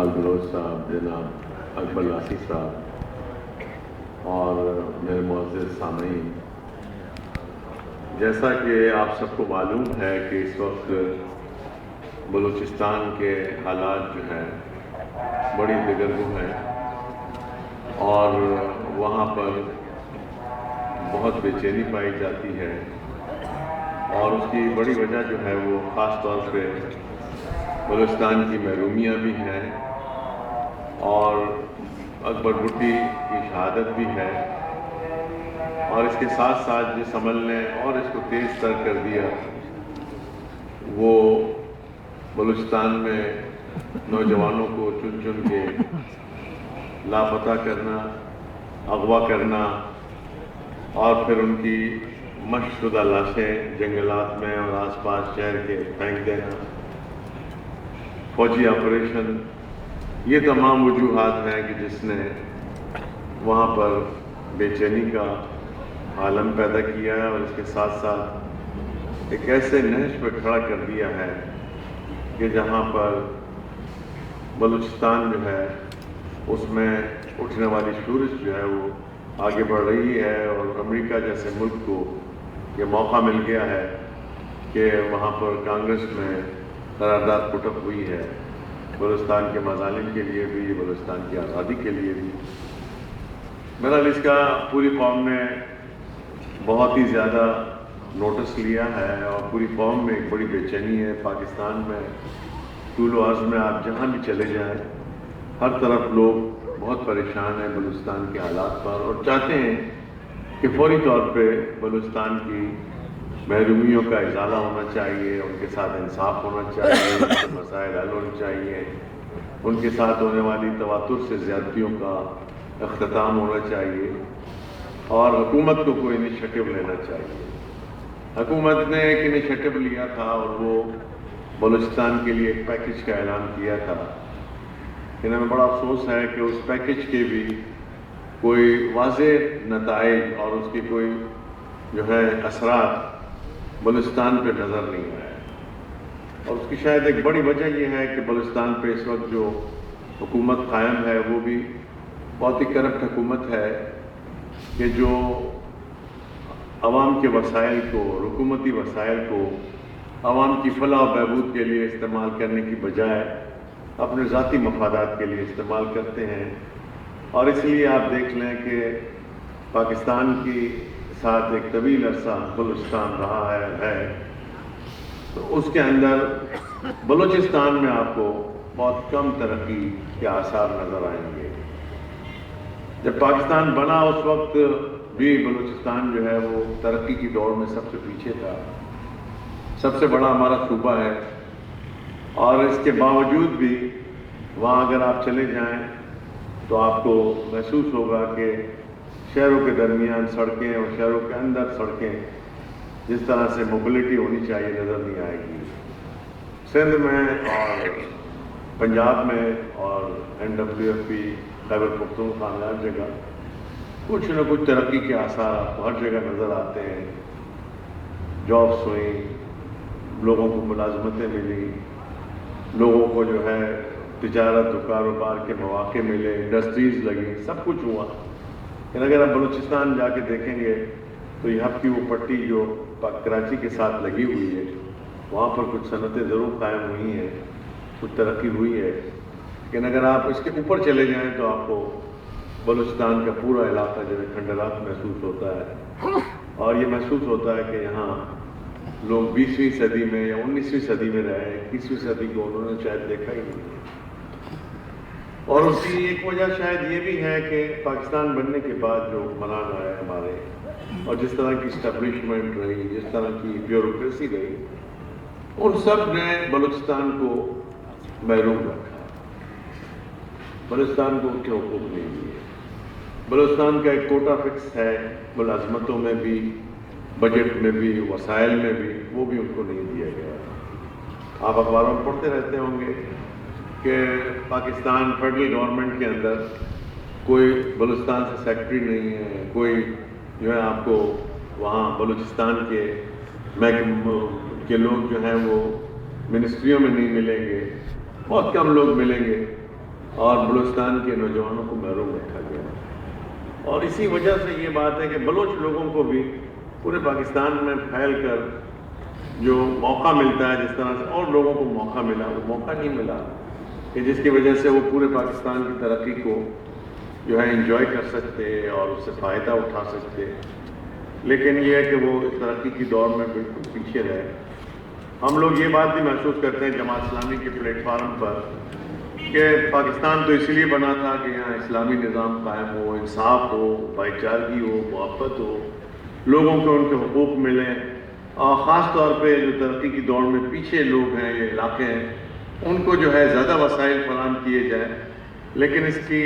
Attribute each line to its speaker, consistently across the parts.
Speaker 1: Bloch साहब, जनाब अकबर लासी साहब और मेरे मुअज़्ज़िज़ सामीन, जैसा कि आप सबको मालूम है कि इस वक्त बलूचिस्तान के हालात जो हैं बड़ी दिगरगू हैं और वहाँ पर बहुत बेचैनी पाई जाती है और उसकी बड़ी वजह जो है वो ख़ास तौर पे बलूचिस्तान की महरूमियाँ भी हैं और अकबर भुट्टी की शहादत भी है और इसके साथ साथ जिस अमल ने और इसको तेज़ तर कर दिया वो बलूचिस्तान में नौजवानों को चुन चुन के लापता करना, अगवा करना और फिर उनकी मशशुदा लाशें जंगलात में और आसपास शहर के फेंक देना, फौजी ऑपरेशन, ये तमाम वजूहात हैं कि जिसने वहाँ पर बेचैनी का आलम पैदा किया है और इसके साथ साथ एक ऐसे नहज पर खड़ा कर दिया है कि जहाँ पर बलूचिस्तान जो है उसमें उठने वाली शूरिश जो है वो आगे बढ़ रही है और अमेरिका जैसे मुल्क को ये मौका मिल गया है कि वहाँ पर कांग्रेस में करारदाद पुटअप हुई है बलूचिस्तान के मज़ालिम के लिए भी, बलूचिस्तान की आज़ादी के लिए भी। बहरहाल इसका पूरी कौम ने बहुत ही ज़्यादा नोटिस लिया है और पूरी कौम में एक बड़ी बेचैनी है। पाकिस्तान में तूल अर्ज़ में आप जहाँ भी चले जाएं हर तरफ लोग बहुत परेशान हैं बलूचिस्तान के हालात पर और चाहते हैं कि फौरी तौर पे बलूचिस्तान की महरूमियों का इजाला होना चाहिए, उनके साथ इंसाफ होना चाहिए, उनके मसाइल हल होने चाहिए, उनके साथ होने वाली तवातुर से ज़्यादतियों का अख्ताम होना चाहिए और हुकूमत को कोई इनिशिएटिव लेना चाहिए। हुकूमत ने एक इनिशिएटिव लिया था और वो बलूचिस्तान के लिए एक पैकेज का ऐलान किया था। इन्हें बड़ा अफसोस है कि उस पैकेज के भी कोई वाज़ेह नताइज और उसकी कोई जो है असरात बलूचिस्तान पे नज़र नहीं आया और उसकी शायद एक बड़ी वजह यह है कि बलूचिस्तान पे इस वक्त जो हुकूमत कायम है वो भी बहुत ही करप्ट हुकूमत है कि जो आवाम के वसाइल को, हुकूमती वसाइल को आवाम की फलाह और बहबूद के लिए इस्तेमाल करने की बजाय अपने ज़ाती मफादात के लिए इस्तेमाल करते हैं। और इसलिए आप देख लें कि पाकिस्तान की साथ एक तवील अरसा बलूचिस्तान रहा है तो उसके अंदर बलूचिस्तान में आपको बहुत कम तरक्की के आसार नज़र आएंगे। जब पाकिस्तान बना उस वक्त भी बलूचिस्तान जो है वो तरक्की की दौड़ में सबसे पीछे था, सबसे बड़ा हमारा सूबा है और इसके बावजूद भी वहाँ अगर आप चले जाएं तो आपको महसूस होगा कि शहरों के दरमियान सड़कें और शहरों के अंदर सड़कें जिस तरह से मोबिलिटी होनी चाहिए नज़र नहीं आएगी। सिंध में और पंजाब में और NWFP खैबर पख्तूनख्वा हर जगह कुछ न कुछ तरक्की के आसार आपको हर जगह नज़र आते हैं। जॉब्स हुई, लोगों को मुलाजमतें मिली, लोगों को जो है तिजारत और कारोबार के मौके मिले, इंडस्ट्रीज़ लगी, सब कुछ हुआ। लेकिन अगर आप बलूचिस्तान जाके देखेंगे तो यहाँ की वो पट्टी जो कराची के साथ लगी हुई है वहाँ पर कुछ सनतें ज़रूर कायम हुई हैं, कुछ तरक्की हुई है, लेकिन अगर आप इसके ऊपर चले जाएं तो आपको बलूचिस्तान का पूरा इलाका जो है खंडरात महसूस होता है और ये महसूस होता है कि यहाँ लोग 20वीं सदी में या 19वीं सदी में रहे, 21वीं सदी को उन्होंने शायद देखा ही नहीं। और उसकी एक वजह शायद ये भी है कि पाकिस्तान बनने के बाद जो हुक्मरान आए हमारे और जिस तरह की इस्टेब्लिशमेंट रही, जिस तरह की ब्यूरोक्रेसी रही, उन सब ने बलूचिस्तान को महरूम रखा, बलूचिस्तान को उनके हुकूक नहीं दिए। बलूचिस्तान का एक कोटा फिक्स है मुलाजमतों में भी, बजट में भी, वसाइल में भी, वो भी उनको नहीं दिया गया। आप अखबारों में पढ़ते रहते होंगे कि पाकिस्तान फेडरल गवर्नमेंट के अंदर कोई बलूचिस्तान से सेक्रेटरी नहीं है, कोई जो है आपको वहाँ बलूचिस्तान के महकमे के लोग जो हैं वो मिनिस्ट्रियों में नहीं मिलेंगे, बहुत कम लोग मिलेंगे। اور بلوچستان کے نوجوانوں کو محروم رکھا گیا. اور اسی وجہ سے یہ بات ہے کہ بلوچ لوگوں کو بھی پورے پاکستان میں پھیل کر جو موقع ملتا ہے، جس طرح سے اور لوگوں کو موقع ملا، وہ موقع نہیں ملا کہ جس کی وجہ سے وہ پورے پاکستان کی ترقی کو جو ہے انجوائے کر سکتے اور اس سے فائدہ اٹھا سکتے. لیکن یہ ہے کہ وہ اس ترقی کی دور میں بالکل پیچھے رہے. ہم لوگ یہ بات بھی محسوس کرتے ہیں جماعت اسلامی کے پلیٹ فارم پر کہ پاکستان تو اس لیے بنا تھا کہ یہاں اسلامی نظام قائم ہو، انصاف ہو، بھائی چارگی ہو، محبت ہو، لوگوں کو ان کے حقوق ملیں، اور خاص طور پہ جو ترقی کی دوڑ میں پیچھے لوگ ہیں، یہ علاقے ہیں، ان کو جو ہے زیادہ وسائل فراہم کیے جائے. لیکن اس کی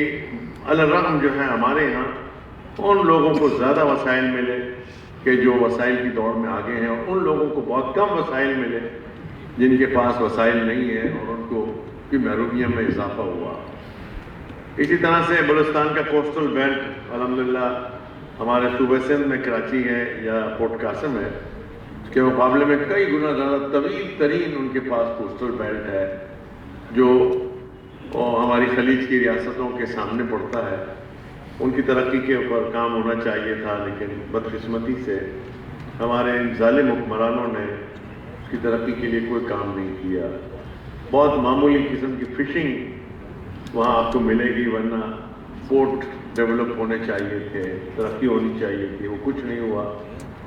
Speaker 1: الرغم جو ہے ہمارے یہاں ان لوگوں کو زیادہ وسائل ملے کہ جو وسائل کی دوڑ میں آگے ہیں، اور ان لوگوں کو بہت کم وسائل ملے جن کے پاس وسائل نہیں ہیں، اور ان کو کی محرومیت میں اضافہ ہوا. اسی طرح سے بلوچستان کا کوسٹل بیلٹ الحمدللہ ہمارے صوبہ سندھ میں کراچی ہے یا پورٹ قاسم ہے، اس کے مقابلے میں کئی گنا زیادہ طویل ترین ان کے پاس کوسٹل بیلٹ ہے جو ہماری خلیج کی ریاستوں کے سامنے پڑتا ہے. ان کی ترقی کے اوپر کام ہونا چاہیے تھا، لیکن بدقسمتی سے ہمارے ان ظالم حکمرانوں نے اس کی ترقی کے لیے کوئی کام نہیں کیا. بہت معمولی قسم کی فشنگ وہاں آپ کو ملے گی، ورنہ پورٹ ڈیولپ ہونے چاہیے تھے، ترقی ہونی چاہیے تھی، وہ کچھ نہیں ہوا.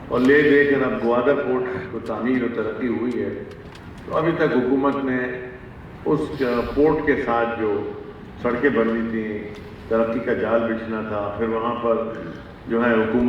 Speaker 1: اور لے دے کر اب گوادر پورٹ کو تعمیر اور ترقی ہوئی ہے، تو ابھی تک حکومت نے اس پورٹ کے ساتھ جو سڑکیں بننی تھیں، ترقی کا جال بچھنا تھا، پھر وہاں پر جو ہے حکومت